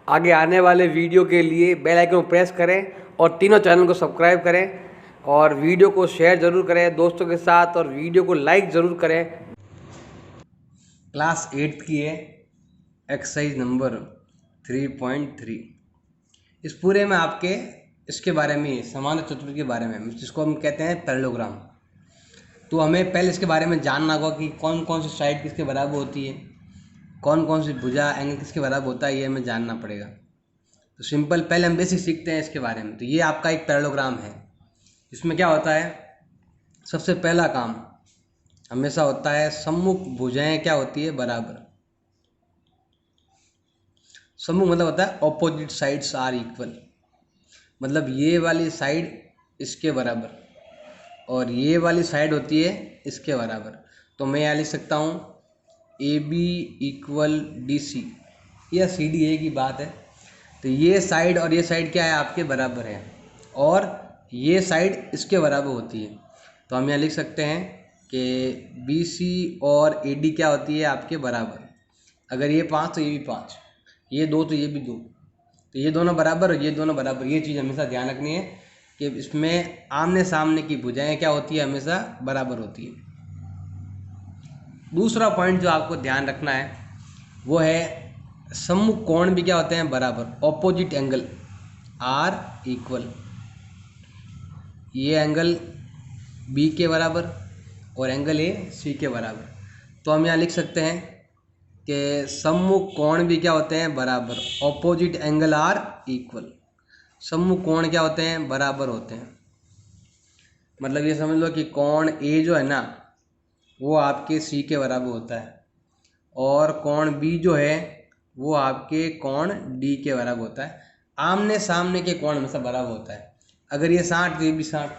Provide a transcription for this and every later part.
आगे आने वाले वीडियो के लिए बेल आइकन को प्रेस करें और तीनों चैनल को सब्सक्राइब करें और वीडियो को शेयर ज़रूर करें दोस्तों के साथ और वीडियो को लाइक ज़रूर करें। क्लास 8 की है एक्सरसाइज नंबर 3.3। इस पूरे में आपके इसके बारे में समान चतुर्भुज के बारे में जिसको हम कहते हैं पैरेललोग्राम। तो हमें पहले इसके बारे में जानना होगा कि कौन कौन सी साइड किसके बराबर होती है, कौन कौन सी भुजा एंगल किसके बराबर होता है, ये हमें जानना पड़ेगा। तो सिंपल पहले हम बेसिक सीखते हैं इसके बारे में। तो ये आपका एक पैरेललोग्राम है। इसमें क्या होता है, सबसे पहला काम हमेशा होता है सम्मुख भुजाएं क्या होती है, बराबर। सम्मुख मतलब होता है ऑपोजिट साइड्स आर इक्वल, मतलब ये वाली साइड इसके बराबर और ये वाली साइड होती है इसके बराबर। तो मैं यहाँ लिख सकता हूँ A B equal D C, या सी डी ए की बात है। तो ये साइड और ये साइड क्या है, आपके बराबर है और ये साइड इसके बराबर होती है। तो हम यहाँ लिख सकते हैं कि बी सी और ए डी क्या होती है, आपके बराबर। अगर ये 5 तो ये भी 5, ये 2 तो ये भी 2, तो ये दोनों बराबर और ये दोनों बराबर। ये चीज़ हमेशा ध्यान रखनी है कि इसमें आमने सामने की भुजाएं क्या होती है, हमेशा बराबर होती है। दूसरा पॉइंट जो आपको ध्यान रखना है वो है सम्मुख कोण भी क्या होते हैं, बराबर। ऑपोजिट एंगल आर इक्वल, ये एंगल बी के बराबर और एंगल ए सी के बराबर। तो हम यहाँ लिख सकते हैं कि सम्मुख कोण भी क्या होते हैं, बराबर। ऑपोजिट एंगल आर इक्वल, सम्मुख कोण क्या होते हैं, बराबर होते हैं। मतलब ये समझ लो कि कोण ए जो है ना वो आपके सी के बराबर होता है और कोण बी जो है वो आपके कोण डी के बराबर होता है। आमने सामने के कोण हमेशा बराबर होता है। अगर ये 60 तो ये भी 60,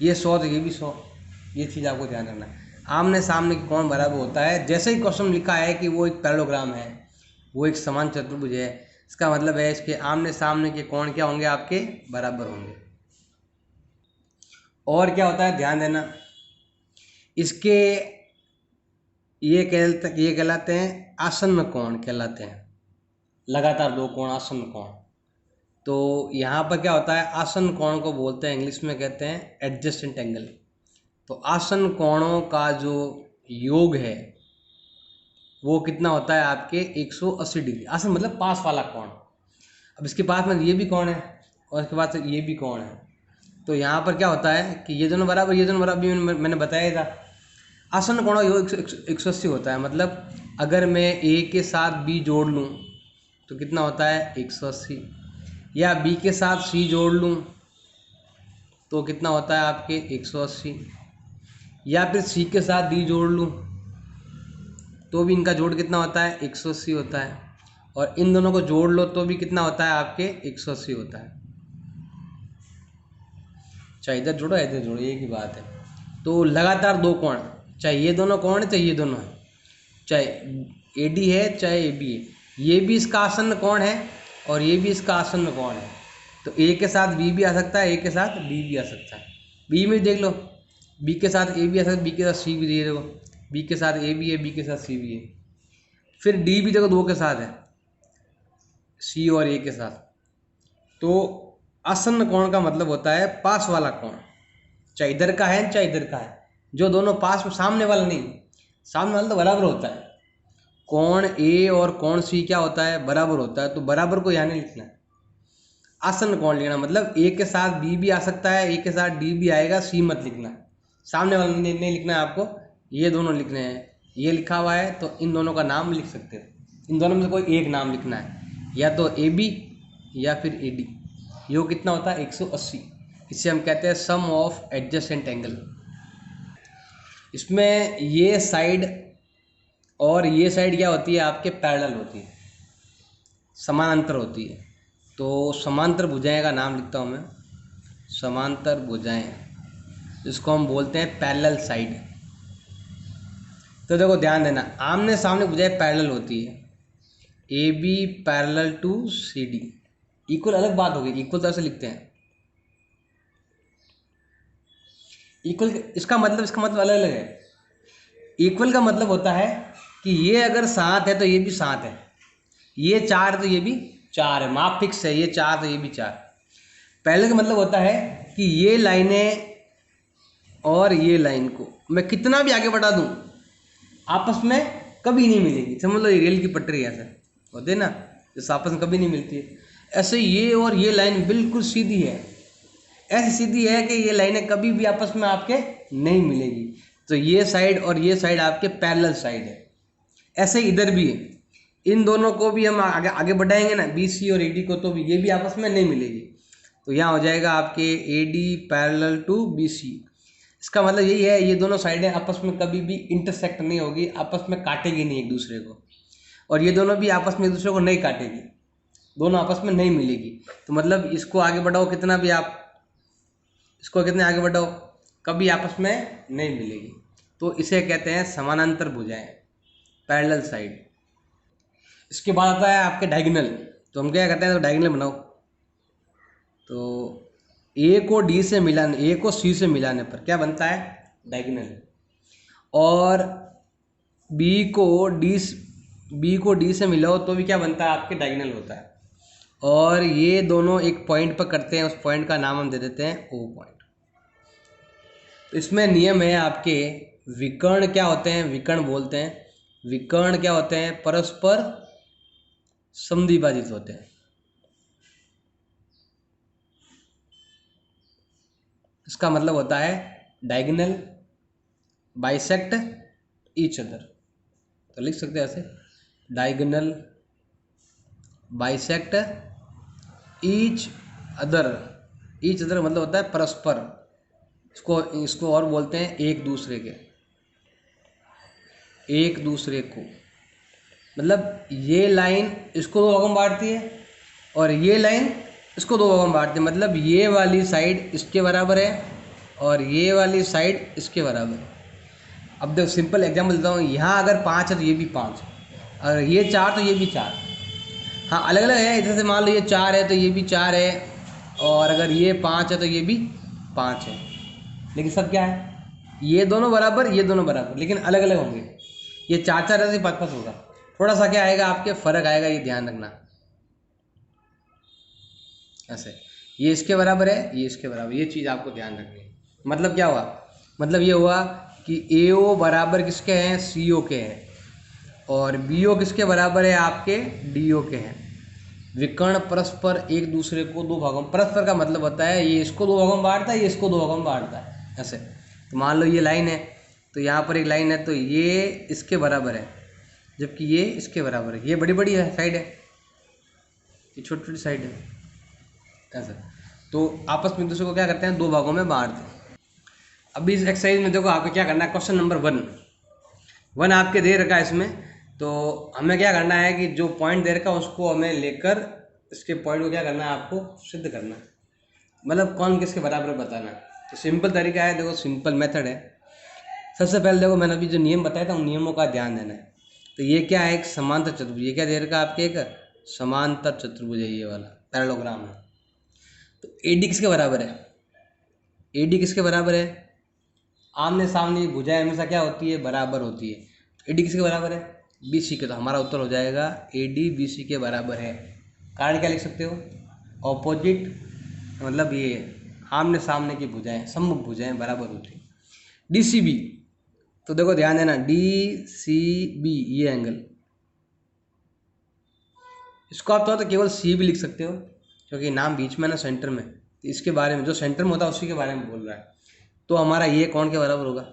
ये 100 तो ये भी 100। ये चीज़ आपको ध्यान रखना है, आमने सामने के कोण बराबर होता है। जैसे ही क्वेश्चन लिखा है कि वो एक पैरेललोग्राम है, वो एक समान चतुर्भुज है, इसका मतलब है इसके आमने सामने के कोण क्या होंगे, आपके बराबर होंगे। और क्या होता है, ध्यान देना, इसके ये कहलाते हैं आसन्न कोण कहलाते हैं। लगातार दो कोण आसन्न कोण। तो यहाँ पर क्या होता है, आसन्न कोण को बोलते हैं, इंग्लिश में कहते हैं एडजेसेंट एंगल। तो आसन्न कोणों का जो योग है वो कितना होता है, आपके 180 डिग्री। आसन मतलब पास वाला कोण। अब इसके पास में ये भी कोण है और इसके बाद ये भी कोण है। तो यहाँ पर क्या होता है कि ये दोनों बराबर, ये दोनों बराबर, मैंने बताया था। आसन्न कोणों का योग 180 होता है। मतलब अगर मैं ए के साथ बी जोड़ लूँ तो कितना होता है, 180, या बी के साथ सी जोड़ लूँ तो कितना होता है, आपके 180, या फिर सी के साथ डी जोड़ लूँ तो भी इनका जोड़ कितना होता है, 180 होता है। और इन दोनों को जोड़ लो तो भी कितना होता है, आपके 180 होता है। चाहे इधर जोड़ो इधर जोड़ो, ये की बात है। तो लगातार दो कोण, चाहे ये दोनों कोण है चाहे ये दोनों है, चाहे ए डी है चाहे ए बी है, ये भी इसका आसन्न कोण है और ये भी इसका आसन्न कोण है। तो ए के साथ बी भी आ सकता है, ए के साथ डी भी आ सकता है। बी में देख लो, बी के साथ ए भी आ सकता है, बी के साथ सी भी दे, देखो बी के साथ ए भी है, बी के साथ सी भी है। फिर डी भी देखो 2 के साथ है, सी और ए के साथ। तो आसन्न कोण का मतलब होता है पास वाला कोण, चाहे इधर का है चाहे इधर का है, जो दोनों पास में, सामने वाला नहीं। सामने वाला तो बराबर होता है। कोण ए और कोण सी क्या होता है, बराबर होता है। तो बराबर को यहाँ नहीं लिखना है, आसन्न कोण लिखना। मतलब ए के साथ बी भी आ सकता है, ए के साथ डी भी आएगा, सी मत लिखना है। सामने वाला नहीं लिखना है आपको, ये दोनों लिखने हैं। ये लिखा हुआ है तो इन दोनों का नाम लिख सकते हो। इन दोनों में से कोई एक नाम लिखना है, या तो ए बी या फिर ए डी। योग कितना होता है, 180। इसे हम कहते हैं सम ऑफ एडजेसेंट एंगल। इसमें ये साइड और ये साइड क्या होती है, आपके पैरेलल होती है, समानांतर होती है। तो समांतर भुजाएं का नाम लिखता हूँ मैं, समांतर भुजाएं, जिसको हम बोलते हैं पैरेलल साइड। तो देखो ध्यान देना, आमने सामने भुजाएं पैरेलल होती है। A B parallel to C D. Equal अलग बात होगी, इक्वल तो ऐसे लिखते हैं। इक्वल इसका मतलब अलग अलग है। इक्वल का मतलब होता है कि ये अगर 7 है तो ये भी 7 है, ये 4 तो ये भी 4 है, माप फिक्स है, ये 4 तो ये भी 4। पहले का मतलब होता है कि ये लाइनें और ये लाइन को मैं कितना भी आगे बढ़ा दूं आपस में कभी नहीं मिलेगी। समझ लो ये रेल की पटरी ऐसा होते है ना, जैसे आपस में कभी नहीं मिलती है, ऐसे ये और ये लाइन बिल्कुल सीधी है, ऐसी सीधी है कि ये लाइनें कभी भी आपस में आपके नहीं मिलेगी। तो ये साइड और ये साइड आपके पैरेलल साइड है। ऐसे इधर भी है, इन दोनों को भी हम आगे आगे बढ़ाएंगे ना, बी सी और ए डी को, तो भी ये भी आपस में नहीं मिलेगी। तो यहाँ हो जाएगा आपके A D parallel to B C. इसका मतलब यही है, ये दोनों साइडें आपस में कभी भी इंटरसेक्ट नहीं होगी, आपस में काटेगी नहीं एक दूसरे को, और ये दोनों भी आपस में एक दूसरे को नहीं काटेगी, दोनों आपस में नहीं मिलेगी। तो मतलब इसको आगे बढ़ाओ कितना भी आप, इसको कितने आगे बढ़ाओ कभी आपस में नहीं मिलेगी। तो इसे कहते हैं समानांतर भुजाएं, पैरेलल साइड। इसके बाद आता है आपके डायगोनल। तो हम क्या करते हैं, तो डायगोनल बनाओ। तो ए को डी से मिलाने, ए को सी से मिलाने पर क्या बनता है, डायगोनल। और बी को डी से मिलाओ तो भी क्या बनता है, आपके डायगोनल होता है। और ये दोनों एक पॉइंट पर करते हैं, उस पॉइंट का नाम हम दे देते हैं ओ पॉइंट। तो इसमें नियम है आपके, विकर्ण क्या होते हैं, विकर्ण बोलते हैं, विकर्ण क्या होते हैं, परस्पर समद्विभाजित होते हैं। इसका मतलब होता है डायगोनल बाइसेक्ट ईच अदर। तो लिख सकते हैं ऐसे, diagonal bisect each other. Each other मतलब होता है परस्पर, इसको और बोलते हैं एक दूसरे के, एक दूसरे को। मतलब ये लाइन इसको दो भागों में बांटती है और ये लाइन इसको दो भागों में बांटती है। मतलब ये वाली साइड इसके बराबर है और ये वाली साइड इसके बराबर है। अब देखो सिंपल एग्जांपल देता हूँ, यहाँ अगर 5 है तो ये भी 5, अगर ये 4 तो ये भी 4। हाँ अलग अलग है, जैसे मान लो ये 4 है तो ये भी 4 है, और अगर ये 5 है तो ये भी 5 है। लेकिन सब क्या है, ये दोनों बराबर, ये दोनों बराबर, लेकिन अलग अलग होंगे। ये 4 है तो 5 होगा, थोड़ा सा क्या आएगा आपके फर्क आएगा, ये ध्यान रखना। ऐसे ये इसके बराबर है, ये इसके बराबर, ये चीज़ आपको ध्यान रखनी है। मतलब क्या हुआ, मतलब ये हुआ कि ए ओ बराबर किसके हैं, सी ओ के हैं, और बी ओ किसके बराबर है, आपके डी ओ के हैं। विकर्ण परस्पर एक दूसरे को दो भागों, परस्पर का मतलब होता है ये इसको दो भागों में बांटता है, ये इसको दो भागों में बांटता है। ऐसे तो मान लो ये लाइन है, तो यहाँ पर एक लाइन है, तो ये इसके बराबर है जबकि ये इसके बराबर है। ये बड़ी बड़ी है साइड है, ये छोटी छोटी साइड है। ऐसा तो आपस में एक दूसरे को क्या करते हैं, दो भागों में बांटते हैं। अभी इस एक्सरसाइज में देखो आपको क्या करना है, क्वेश्चन नंबर 1 आपके दे रखा है इसमें। तो हमें क्या करना है कि जो पॉइंट दे रखा है उसको हमें लेकर इसके पॉइंट को क्या करना है, आपको सिद्ध करना है, मतलब कौन किसके बराबर बताना है। तो सिंपल तरीका है, देखो सिंपल मेथड है। सबसे पहले देखो मैंने अभी जो नियम बताया था उन नियमों का ध्यान देना है। तो ये क्या है, एक समांतर चतुर्भुज। ये क्या दे रखा है आपके, एक समांतर चतुर्भुज है, ये वाला पैरेललोग्राम है। तो ए डी किसके बराबर है, ए डी किसके बराबर है, आमने सामने भुजाएं हमेशा क्या होती है, बराबर होती है। ए डी किसके बराबर है, बी सी के। तो हमारा उत्तर हो जाएगा ए डी बी सी के बराबर है। कारण क्या लिख सकते हो, ऑपोजिट, मतलब ये आमने सामने की भुजाएं, सम्मुख भुजाएं बराबर होती है। डी सी बी, तो देखो ध्यान देना, डी सी बी ये एंगल, इसको आप तो केवल सी भी लिख सकते हो क्योंकि नाम बीच में ना सेंटर में, तो इसके बारे में जो सेंटर में होता है उसी के बारे में बोल रहा है। तो हमारा ये कौन के बराबर होगा,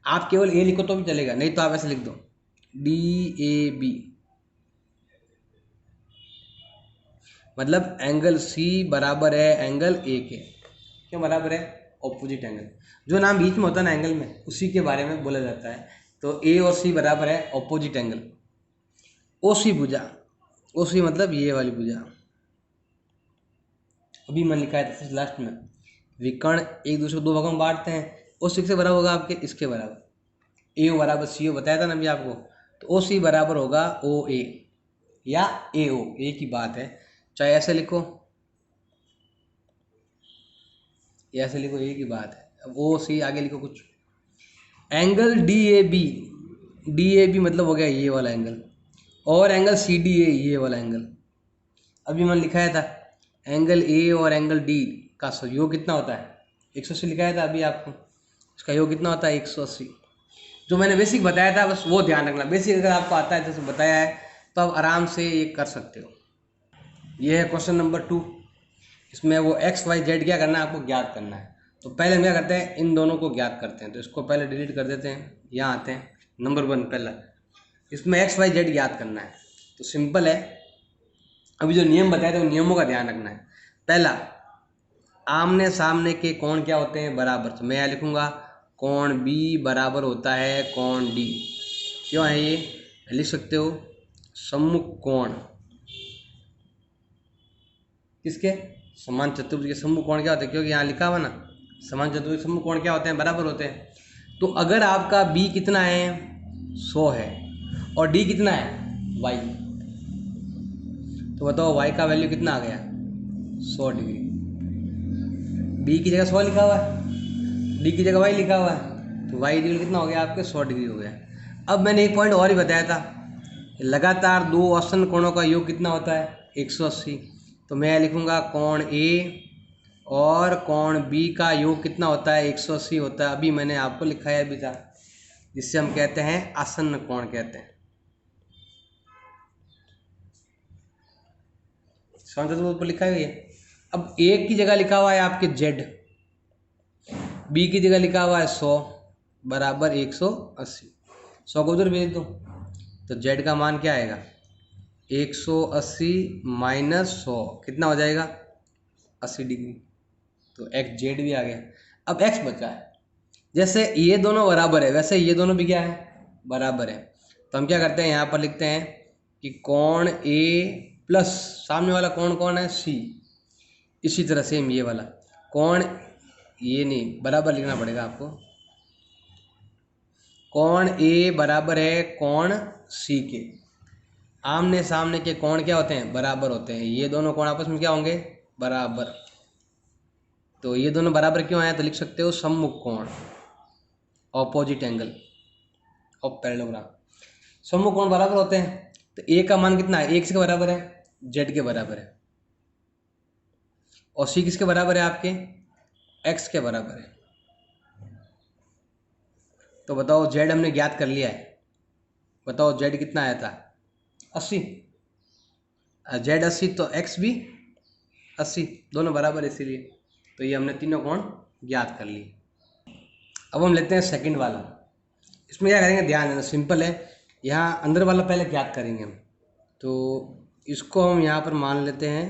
आप केवल ए लिखो तो भी चलेगा, नहीं तो आप ऐसे लिख दो डी ए बी, मतलब एंगल सी बराबर है एंगल ए के। क्यों बराबर है, ऑपोजिट एंगल, जो नाम बीच में होता है ना एंगल में उसी के बारे में बोला जाता है। तो ए और सी बराबर है ऑपोजिट एंगल। ओ सी भुजा, ओ सी मतलब ये वाली भुजा, अभी मैंने लिखा है सबसे लास्ट में, विकर्ण एक दूसरे को दो भागों में बांटते हैं। ओ सी से बराबर होगा आपके इसके बराबर, ए ओ बराबर सी ओ, बताया था ना अभी आपको। तो ओ सी बराबर होगा ओ ए या ए ओ, ए की बात है, चाहे ऐसे लिखो या ऐसे लिखो, ए की बात है। अब ओ सी आगे लिखो कुछ। Angle D A B, D A B मतलब हो गया ये वाला एंगल, और एंगल सी डी ए ये वाला एंगल, अभी मैंने लिखाया था एंगल ए और एंगल डी का योग कितना होता है, 180 लिखाया था अभी आपको, इसका योग कितना होता है 180। जो मैंने बेसिक बताया था बस वो ध्यान रखना, बेसिक अगर आपको आता है जैसे बताया है तो आप आराम से ये कर सकते हो। ये है क्वेश्चन नंबर 2। इसमें वो एक्स वाई जेड क्या करना है, आपको ज्ञात करना है। तो पहले हम क्या करते हैं, इन दोनों को ज्ञात करते हैं। तो इसको पहले डिलीट कर देते हैं, यहाँ आते हैं नंबर 1 पहला, इसमें एक्स वाई जेड ज्ञात करना है। तो सिंपल है, अभी जो नियम बताए थे उन नियमों का ध्यान रखना है। पहला, आमने सामने के कोण क्या होते हैं, बराबर। तो मैं यहाँ लिखूंगा कोण बी बराबर होता है कोण डी। क्यों है ये, लिख सकते हो सम्मुख कोण किसके, समान चतुर्भुज के सम्मुख कोण क्या होते हैं, क्योंकि यहाँ लिखा हुआ ना समान चतुर्भुज के सम्मुख कोण क्या होते हैं, बराबर होते हैं। तो अगर आपका बी कितना है 100 है और डी कितना है वाई, तो बताओ वाई का वैल्यू कितना आ गया 100 डिग्री। बी की जगह 100 लिखा हुआ है, डी की जगह वाई लिखा हुआ है, तो वाई इक्वल कितना हो गया आपके 100 डिग्री हो गया। अब मैंने एक पॉइंट और ही बताया था, लगातार दो आसन कोणों का योग कितना होता है 180। तो मैं लिखूंगा कोण ए और कोण बी का योग कितना होता है 180 होता है। अभी मैंने आपको लिखाया भी था, जिससे हम कहते हैं आसन्न कोण कहते हैं। समझ ऊपर लिखा हुआ है। अब ए की जगह लिखा हुआ है आपके जेड, बी की जगह लिखा हुआ है 100 बराबर 180। 100 को उधर भेज दो तो जेड का मान क्या आएगा 180 माइनस 100 कितना हो जाएगा 80 डिग्री। तो एक्स जेड भी आ गया। अब एक्स बचा है, जैसे ये दोनों बराबर है वैसे ये दोनों भी क्या है बराबर है। तो हम क्या करते हैं यहाँ पर लिखते हैं कि कोण ए प्लस सामने वाला कोण कौन है सी, इसी तरह सेम ये वाला कोण, ये नहीं बराबर लिखना पड़ेगा आपको, कोण ए बराबर है कोण सी के। आमने सामने के कोण क्या होते हैं बराबर होते हैं, ये दोनों कोण आपस में क्या होंगे बराबर। तो ये दोनों बराबर क्यों आए, तो लिख सकते हो सम्मुख कोण, ऑपोजिट एंगल ऑफ पैरेललोग्राम। सम्मुख कोण बराबर होते हैं, तो ए का मान कितना है, 1 किसके बराबर है जेड के बराबर है, और सी किसके बराबर है आपके एक्स के बराबर है। तो बताओ जेड हमने ज्ञात कर लिया है, बताओ जेड कितना आया था 80, जेड 80 तो एक्स भी 80, दोनों बराबर है इसीलिए। तो ये हमने तीनों कोण ज्ञात कर लिए। अब हम लेते हैं सेकंड वाला। इसमें क्या करेंगे ध्यान देना, सिंपल है। यहाँ अंदर वाला पहले ज्ञात करेंगे हम। तो इसको हम यहाँ पर मान लेते हैं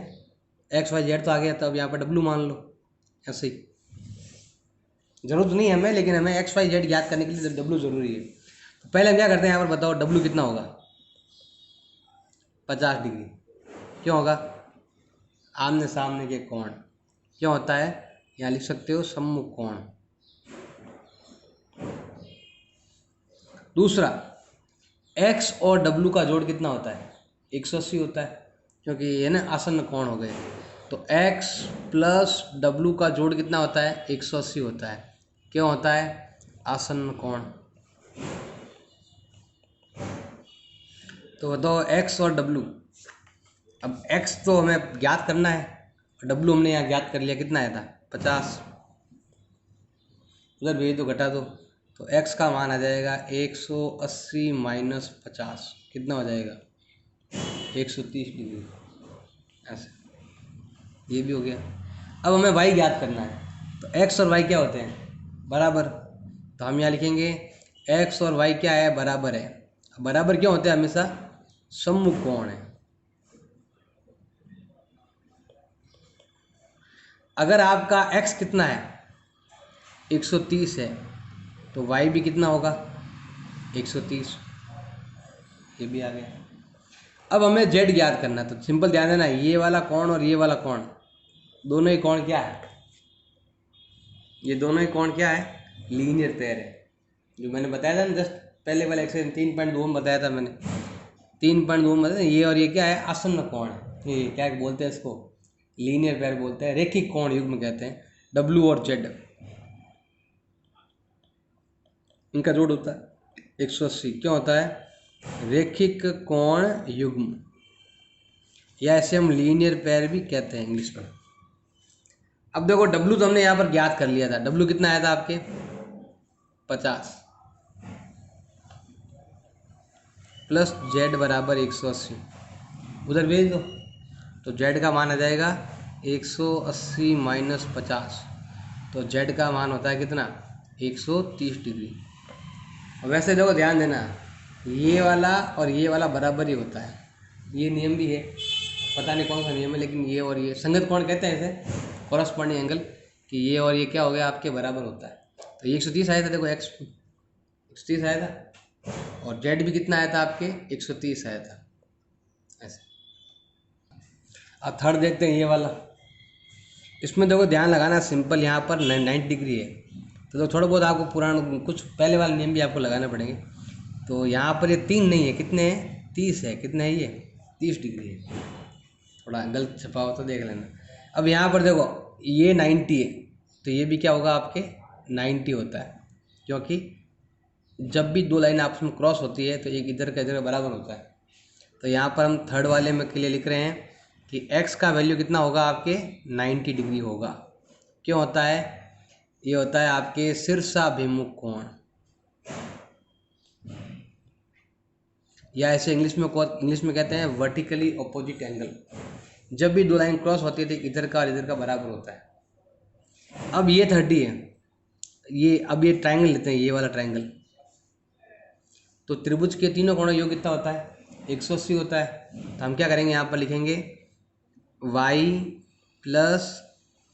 एक्स वाई जेड तो आ गया, तब यहाँ पर डब्लू मान लो, ऐसे ही जरूरत नहीं है हमें, लेकिन हमें एक्स वाई जेड ज्ञात करने के लिए डब्लू जरूरी है। तो पहले हम क्या करते हैं यहाँ पर बताओ डब्लू कितना होगा 50 डिग्री। क्यों होगा, आमने सामने के कोण क्यों होता है, यहाँ लिख सकते हो सम्मुख कोण। दूसरा, एक्स और डब्लू का जोड़ कितना होता है 180 होता है, क्योंकि ये ना आसन्न कोण हो गए। तो एक्स प्लस डब्लू का जोड़ कितना होता है 180 होता है। क्यों होता है आसन्न कोण। तो बताओ एक्स और डब्लू, अब एक्स तो हमें ज्ञात करना है और डब्लू हमने यहाँ ज्ञात कर लिया, कितना आया था 50, उधर भेज दो घटा दो, तो x का मान आ जाएगा 180 माइनस 50 कितना हो जाएगा 130 डिग्री, ऐसे ये भी हो गया। अब हमें y ज्ञात करना है, तो x और y क्या होते हैं बराबर। तो हम यहाँ लिखेंगे x और y क्या है बराबर है। बराबर क्यों होते हैं, हमेशा सम्मुख कोण है। अगर आपका x कितना है 130 है तो y भी कितना होगा 130, ये भी आ गया। अब हमें z ज्ञात करना है, तो सिंपल ध्यान देना, ये वाला कोण और ये वाला कोण दोनों ही कोण क्या है, ये दोनों ही कोण क्या है लीनियर पेयर है। जो मैंने बताया था ना जस्ट पहले वाले एक्सरसाइज 3.2 में बताया था मैंने, 3.2 में बताया ये और ये क्या है आसन्न कोण है। ये क्या बोलते हैं इसको लीनियर पेयर बोलते हैं, रेखिक कोण युग्म कहते हैं। W और Z इनका जोड़ होता है 180। क्यों होता है रेखिक कोण युग्म। या इसे हम लीनियर पेयर भी कहते हैं इंग्लिश में। अब देखो डब्लू तो हमने यहाँ पर ज्ञात कर लिया था, डब्लू कितना आया था आपके 50 प्लस जेड बराबर 180, उधर भेज दो तो जेड का मान आ जाएगा 180 माइनस 50, तो जेड का मान होता है कितना 130 डिग्री। और वैसे देखो ध्यान देना, ये वाला और ये वाला बराबर ही होता है, ये नियम भी है, पता नहीं कौन सा नियम है, लेकिन ये और ये संगत कोण कहते हैं इसे, कॉरस्पॉन्डिंग एंगल, कि ये और ये क्या हो गया आपके बराबर होता है। तो ये 130 आया था, देखो एक्स 130 आया था और जेड भी कितना आया था आपके 130 आया था ऐसे। अब थर्ड देखते हैं ये वाला, इसमें देखो ध्यान लगाना सिंपल, यहाँ पर 90 डिग्री है, तो थोड़ा बहुत आपको पुराना कुछ पहले वाले नियम भी आपको लगाने पड़ेंगे। तो यहाँ पर ये 3 नहीं है, कितने हैं 30 है, कितने है ये 30 डिग्री है, थोड़ा गलत छपा हो तो देख लेना। अब यहाँ पर देखो ये 90 है, तो ये भी क्या होगा आपके 90 होता है, क्योंकि जब भी दो लाइन आपस में क्रॉस होती है तो एक इधर का इधर का बराबर होता है। तो यहाँ पर हम थर्ड वाले में के लिए लिख रहे हैं कि x का वैल्यू कितना होगा आपके 90 डिग्री होगा। क्यों होता है, ये होता है आपके शीर्षाभिमुख कोण, या ऐसे इंग्लिश में कहते हैं वर्टिकली ऑपोजिट एंगल। जब भी दो लाइन क्रॉस होती है तो इधर का और इधर का बराबर होता है। अब ये 30 है, अब ये ट्रायंगल लेते हैं, ये वाला ट्रायंगल, तो त्रिभुज के तीनों कोणों योग कितना होता है 180 होता है। तो हम क्या करेंगे, यहाँ पर लिखेंगे y प्लस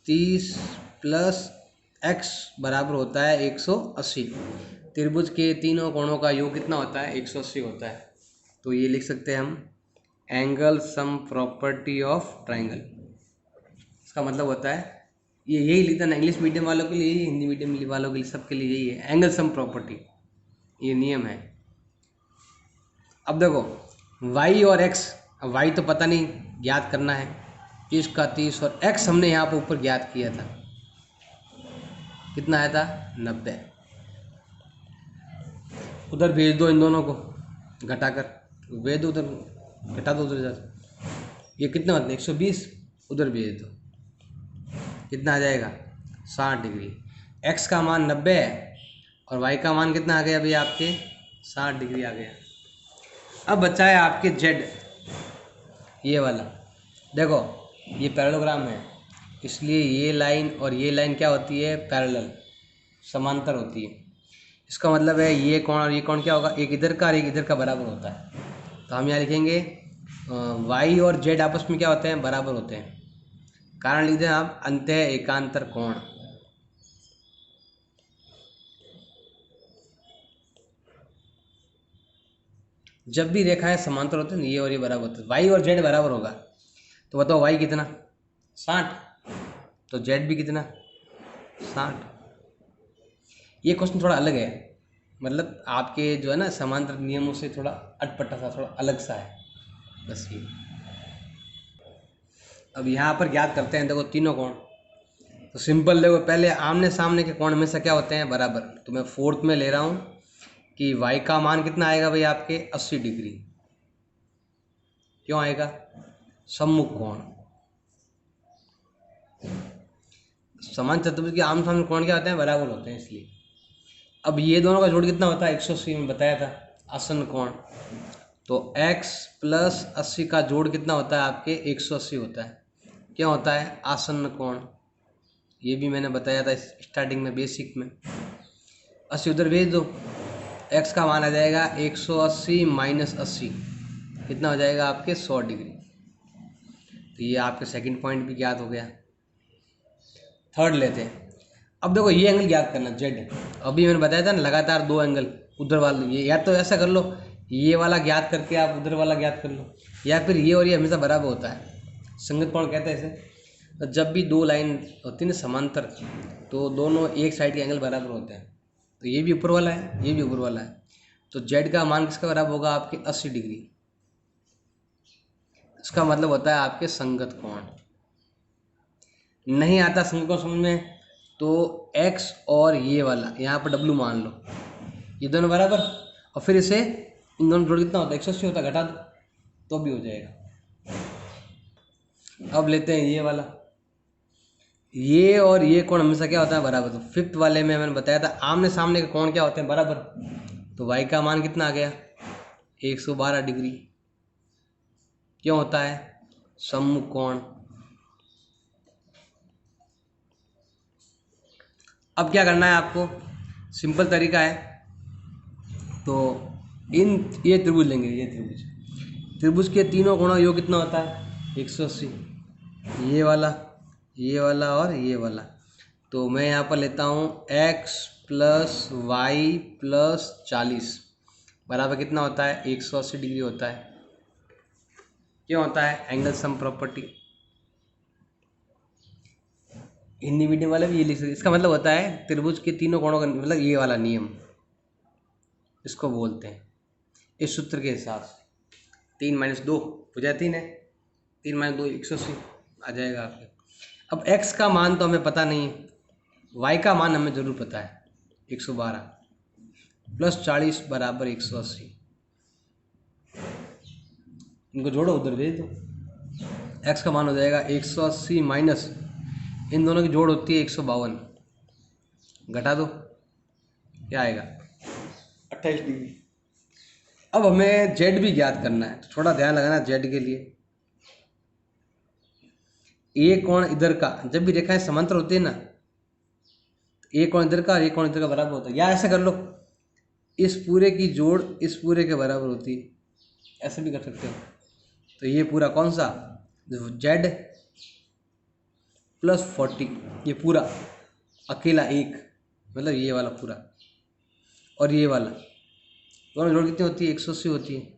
30 प्लस x बराबर होता है 180। त्रिभुज के तीनों कोणों का योग कितना होता है 180 होता है। तो ये लिख सकते हैं हम angle sum property of triangle. इसका मतलब होता है, ये यही लिखता है इंग्लिश मीडियम वालों के लिए, यही हिंदी मीडियम वालों के लिए, सबके लिए यही है एंगल सम प्रॉपर्टी, ये नियम है। अब देखो y और x, अब y तो पता नहीं ज्ञात करना है 30 का 30, और x हमने यहाँ पर ऊपर ज्ञात किया था, कितना आया था 90। उधर भेज दो इन दोनों को घटाकर, भेज दो उधर, घटा दो उधर जाकर, ये कितना होता है 120, उधर भेज दो, कितना आ जाएगा 60 डिग्री। x का मान 90 है और y का मान कितना आ गया अभी आपके 60 डिग्री आ गया। अब बचा है आपके z, ये वाला, देखो ये पैरेललोग्राम है, इसलिए ये लाइन और ये लाइन क्या होती है पैरेलल, समांतर होती है। इसका मतलब है ये कोण और ये कोण क्या होगा, एक इधर का और एक इधर का बराबर होता है। तो हम यहाँ लिखेंगे y और z आपस में क्या होते हैं बराबर होते हैं, कारण लिख दें आप अंतः एकांतर कोण। जब भी रेखाएं समांतर होते हैं ये और ये बराबर होते हैं, y और z बराबर होगा, तो बताओ y कितना 60, तो z भी कितना 60। ये क्वेश्चन थोड़ा अलग है, मतलब आपके जो है ना समांतर नियमों से थोड़ा अटपटा सा, थोड़ा अलग सा है बस ये। अब यहाँ पर ज्ञात करते हैं, देखो तीनों कोण, तो सिंपल देखो पहले आमने सामने के कोण में से क्या होते हैं बराबर। तो मैं फोर्थ में ले रहा हूँ कि y का मान कितना आएगा भाई आपके 80 डिग्री। क्यों आएगा, सम्मुख कोण, समान चतुर्भुज के आम सामने कोण क्या होते हैं बराबर होते हैं, इसलिए। अब ये दोनों का जोड़ कितना होता है 180 में बताया था आसन्न कोण, तो x प्लस 80 का जोड़ कितना होता है आपके 180 होता है। क्या होता है आसन्न कोण, ये भी मैंने बताया था स्टार्टिंग में बेसिक में। 80 उधर भेज दो, x का मान आ जाएगा 180 माइनस 80, कितना हो जाएगा आपके 100 डिग्री। तो ये आपके सेकंड पॉइंट भी ज्ञात हो गया। थर्ड लेते हैं, अब देखो ये एंगल ज्ञात करना z, अभी मैंने बताया था ना लगातार दो एंगल, उधर वाला ये, या तो ऐसा कर लो ये वाला ज्ञात करके आप उधर वाला ज्ञात कर लो, या फिर ये और ये हमेशा बराबर होता है, संगत कोण कहते हैं इसे। तो जब भी दो लाइन होती है ना समांतर, तो दोनों एक साइड के एंगल बराबर होते हैं। तो ये भी ऊपर वाला है, ये भी ऊपर वाला है, तो z का मान किसका बराबर होगा आपके 80 डिग्री। इसका मतलब होता है आपके संगत कोण। नहीं आता संगत कोण समझ में, तो x और ये वाला यहाँ पर w मान लो, ये दोनों बराबर, और फिर इसे इन दोनों जोड़ कितना होता है 180 होता है, घटा दो तो भी हो जाएगा। अब लेते हैं ये वाला, ये और ये कोण हमेशा क्या होता है, बराबर। तो फिफ्थ वाले में मैंने बताया था आमने सामने के कोण क्या होते हैं, बराबर। तो y का मान कितना आ गया, 112 डिग्री। क्यों होता है, समकोण। अब क्या करना है आपको, सिंपल तरीका है। तो ये त्रिभुज लेंगे, ये त्रिभुज के तीनों कोणों का योग कितना होता है, 180। ये वाला, ये वाला और ये वाला। तो मैं यहाँ पर लेता हूँ x + y + 40 बराबर कितना होता है, 180 डिग्री होता है। क्यों होता है, angle sum property. Hindi medium वाले भी ये लिख सकते। इसका मतलब होता है त्रिभुज के तीनों कोणों का मतलब ये वाला नियम, इसको बोलते हैं इस सूत्र के हिसाब से। 3 - 2 हो जाए 3 है, 3 - 2 180 आ जाएगा आपके। अब x का मान तो हमें पता नहीं है, y का मान हमें ज़रूर पता है, 112 + 40 बराबर 180। इनको जोड़ो, उधर भेज दो। x का मान हो जाएगा 180 माइनस इन दोनों की जोड़ होती है 152, घटा दो, क्या आएगा, 28 डिग्री। अब हमें z भी ज्ञात करना है, तो थोड़ा ध्यान लगाना z के लिए। ये कोण इधर का, जब भी रेखाएं समांतर होती है ना, एक कोण इधर का और एक कोण इधर का बराबर होता है। या ऐसे कर लो, इस पूरे की जोड़ इस पूरे के बराबर होती है, ऐसे भी कर सकते हो। तो ये पूरा कौन सा, z + 40, ये पूरा अकेला एक, मतलब ये वाला पूरा, और ये वाला दोनों जोड़ कितनी होती है, 180 होती है।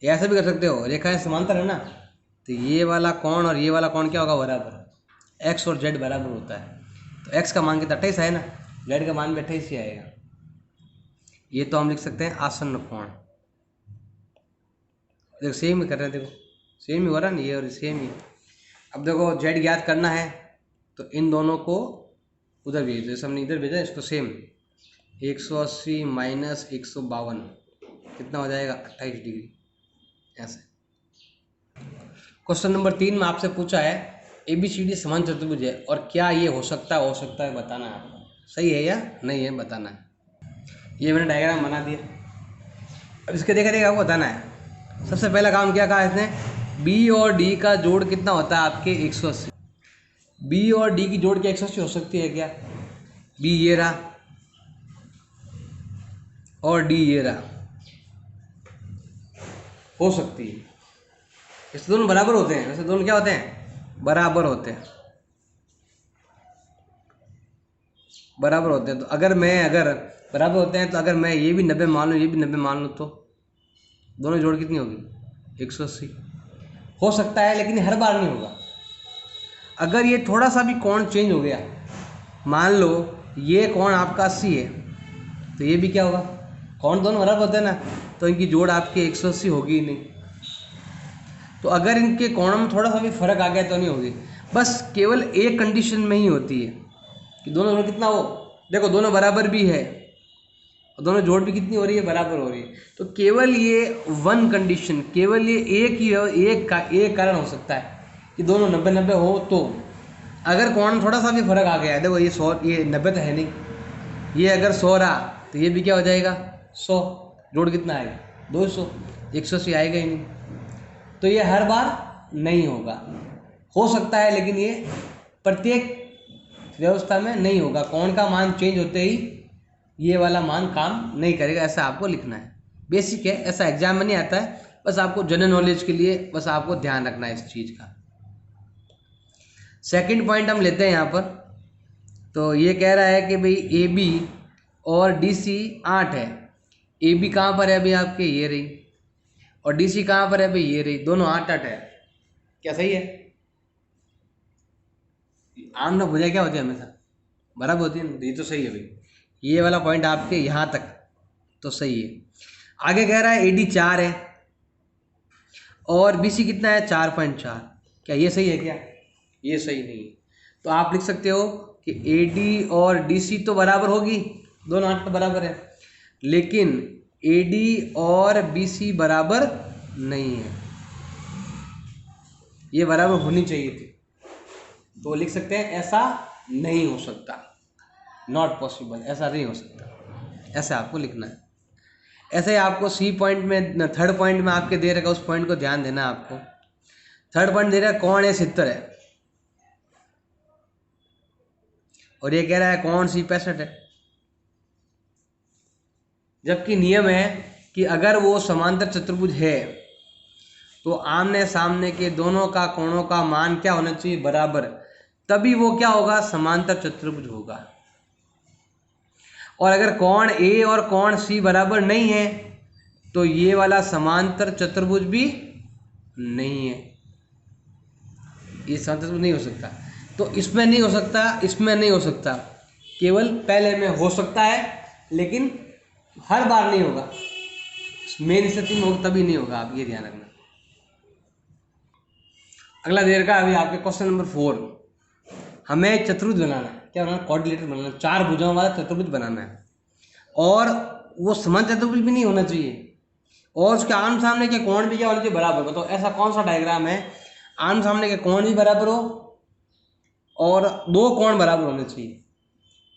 ऐसे भी कर सकते हो, रेखाएं समांतर है ना, तो ये वाला कोण और ये वाला कोण क्या होगा, बराबर। x और z बराबर होता है, तो x का मान कितना, 28 है ना, z का मान भी 28 ही आएगा। ये तो हम लिख सकते हैं आसन्न कोण। देखो सेम ही कर रहे हैं, देखो सेम ही हो रहा है ना, ये और सेम ही। अब देखो z ज्ञात करना है, तो इन दोनों को उधर भेज दो, जैसे हमने इधर भेजा इसको सेम। 180 माइनस 152 कितना हो जाएगा, 28 डिग्री। ऐसे क्वेश्चन नंबर 3 में आपसे पूछा है ABCD समान चतुर्भुज है और क्या ये हो सकता है बताना है आपको, सही है या नहीं है बताना है। ये मैंने डायग्राम बना दिया, अब इसके देखा आपको बताना है। सबसे पहला काम क्या कहा इसने, B और D का जोड़ कितना होता है आपके 180। B और D की जोड़ क्या 180 हो सकती है क्या, B ये रहा और D ये रहा, हो सकती है। इससे दोनों बराबर होते हैं, वैसे दोनों क्या होते हैं, बराबर होते हैं, बराबर होते हैं। तो अगर बराबर होते हैं, तो अगर मैं ये भी 90 मान लूँ, ये भी 90 मान लूँ, तो दोनों जोड़ कितनी होगी, 180 हो सकता है, लेकिन हर बार नहीं होगा। अगर ये थोड़ा सा भी कोण चेंज हो गया, मान लो ये कोण आपका 80 है, तो ये भी क्या होगा, कोण दोनों बराबर होते हैं ना, तो इनकी जोड़ आपकी 180 होगी ही नहीं। तो अगर इनके कोणों में थोड़ा सा भी फर्क आ गया तो नहीं होगी, बस केवल एक कंडीशन में ही होती है कि दोनों कितना हो, देखो दोनों बराबर भी है और दोनों जोड़ भी कितनी हो रही है, बराबर हो रही है। तो केवल ये वन कंडीशन, केवल ये एक कारण हो सकता है कि दोनों 90-90 हो। तो अगर कोण में थोड़ा सा भी फर्क आ गया है, देखो ये 100, ये 90 तो है नहीं, ये अगर 100 रहा तो ये भी क्या हो जाएगा 100, जोड़ कितना आएगा 200, 180 आएगा ही नहीं। तो ये हर बार नहीं होगा, हो सकता है लेकिन ये प्रत्येक व्यवस्था में नहीं होगा। कोण का मान चेंज होते ही ये वाला मान काम नहीं करेगा, ऐसा आपको लिखना है। बेसिक है, ऐसा एग्जाम में नहीं आता है, बस आपको जनरल नॉलेज के लिए बस आपको ध्यान रखना है इस चीज़ का। सेकंड पॉइंट हम लेते हैं यहाँ पर। तो ये कह रहा है कि भाई AB और DC 8 है। AB कहाँ पर है अभी आपके, ये रही, और DC कहाँ पर है भाई, ये रही, दोनों 8-8 है। क्या सही है, आम ना भुजा क्या होती है, हमेशा बराबर होती है ना, ये तो सही है भाई। ये वाला पॉइंट आपके यहाँ तक तो सही है। आगे कह रहा है AD 4 है और BC कितना है 4.4, क्या ये सही है क्या, ये सही नहीं है। तो आप लिख सकते हो कि AD और DC तो बराबर होगी, दोनों 8 तो बराबर है, लेकिन AD और BC बराबर नहीं है, ये बराबर होनी चाहिए थी। तो लिख सकते हैं ऐसा नहीं हो सकता, नॉट पॉसिबल, ऐसा नहीं हो सकता, ऐसा आपको लिखना है। ऐसे ही आपको सी पॉइंट में, थर्ड पॉइंट में आपके दे रखा, उस पॉइंट को ध्यान देना है आपको। थर्ड पॉइंट दे रहा है कौन ए 70 है, और ये कह रहा है कौन सी 65 है। जबकि नियम है कि अगर वो समांतर चतुर्भुज है तो आमने सामने के दोनों का कोणों का मान क्या होना चाहिए, बराबर, तभी वो क्या होगा, समांतर चतुर्भुज होगा। और अगर कोण ए और कोण सी बराबर नहीं है तो ये वाला समांतर चतुर्भुज भी नहीं है, ये समांतर चतुर्भुज नहीं हो सकता। तो इसमें नहीं हो सकता, इसमें नहीं हो सकता, केवल पहले में हो सकता है, लेकिन हर बार नहीं होगा, मेन स्थिति में होगा तभी नहीं होगा, आप ये ध्यान रखना। अगला देर का अभी आपके क्वेश्चन नंबर 4, हमें चतुर्भुज बनाना है, क्या बनाना, क्वाड्रिलेटरल बनाना, 4 भुजाओं वाला चतुर्भुज बनाना है, और वो समांतर चतुर्भुज भी नहीं होना चाहिए, और उसके आमने सामने के कोण भी क्या होने चाहिए, बराबर। तो ऐसा कौन सा डायग्राम है, आमने सामने के कोण भी बराबर हो और 2 कोण बराबर होने चाहिए।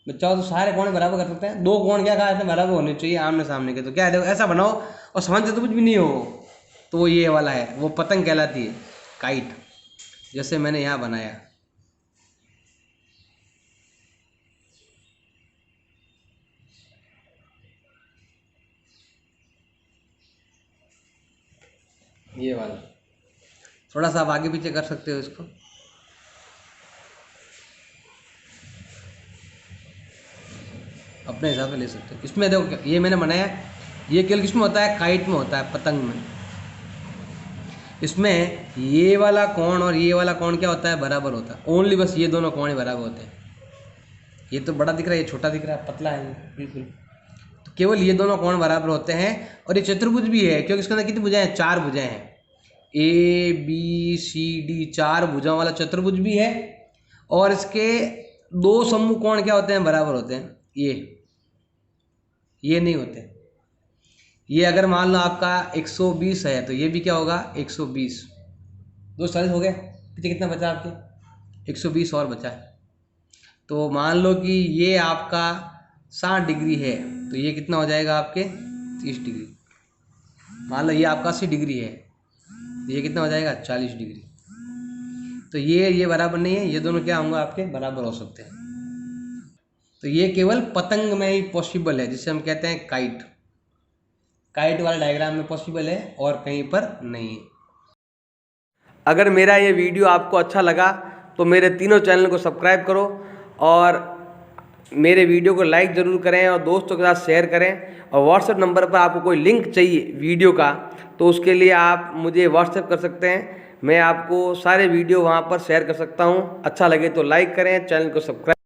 बच्चा तो सारे कोण बराबर कर सकते हैं, 2 कोण क्या कहा, बराबर होने चाहिए आमने सामने के। तो क्या है, देखो ऐसा बनाओ और समांतर चतुर्भुज भी नहीं हो, तो वो ये वाला है, वो पतंग कहलाती है, काइट, जैसे मैंने यहाँ बनाया। ये वाला, थोड़ा सा आप आगे पीछे कर सकते हो इसको, अपने हिसाब से ले सकते हो। इसमें देखो ये मैंने बनाया, ये केवल किसमें होता है, काइट में होता है, पतंग में। इसमें ये वाला कोण और ये वाला कोण क्या होता है, बराबर होता है, ओनली बस ये दोनों कोण बराबर होते हैं। ये तो बड़ा दिख रहा है, ये छोटा दिख रहा है, पतला है बिल्कुल, तो केवल ये दोनों कोण बराबर होते हैं। और ये चतुर्भुज भी है, क्योंकि इसके अंदर कितनी भुजाएं हैं, 4 भुजाएं हैं, ए बी सी डी, 4 भुजाओं वाला चतुर्भुज भी है। और इसके 2 समूह कोण क्या होते हैं, बराबर होते हैं, ये नहीं होते। ये अगर मान लो आपका 120 है तो ये भी क्या होगा, 120, 240 हो गए, पीछे कितना बचा आपके, 120 और बचा है। तो मान लो कि ये आपका 60 डिग्री है, तो ये कितना हो जाएगा आपके 30 डिग्री। मान लो ये आपका 80 डिग्री है, तो ये कितना हो जाएगा 40 डिग्री। तो ये बराबर नहीं है, ये दोनों क्या होंगे आपके, बराबर हो सकते हैं। तो ये केवल पतंग में ही पॉसिबल है, जिसे हम कहते हैं काइट, काइट वाला डायग्राम में पॉसिबल है और कहीं पर नहीं है। अगर मेरा ये वीडियो आपको अच्छा लगा तो मेरे तीनों चैनल को सब्सक्राइब करो, और मेरे वीडियो को लाइक ज़रूर करें, और दोस्तों के साथ शेयर करें। और व्हाट्सएप नंबर पर आपको कोई लिंक चाहिए वीडियो का, तो उसके लिए आप मुझे व्हाट्सएप कर सकते हैं, मैं आपको सारे वीडियो वहाँ पर शेयर कर सकता हूँ। अच्छा लगे तो लाइक करें, चैनल को सब्सक्राइब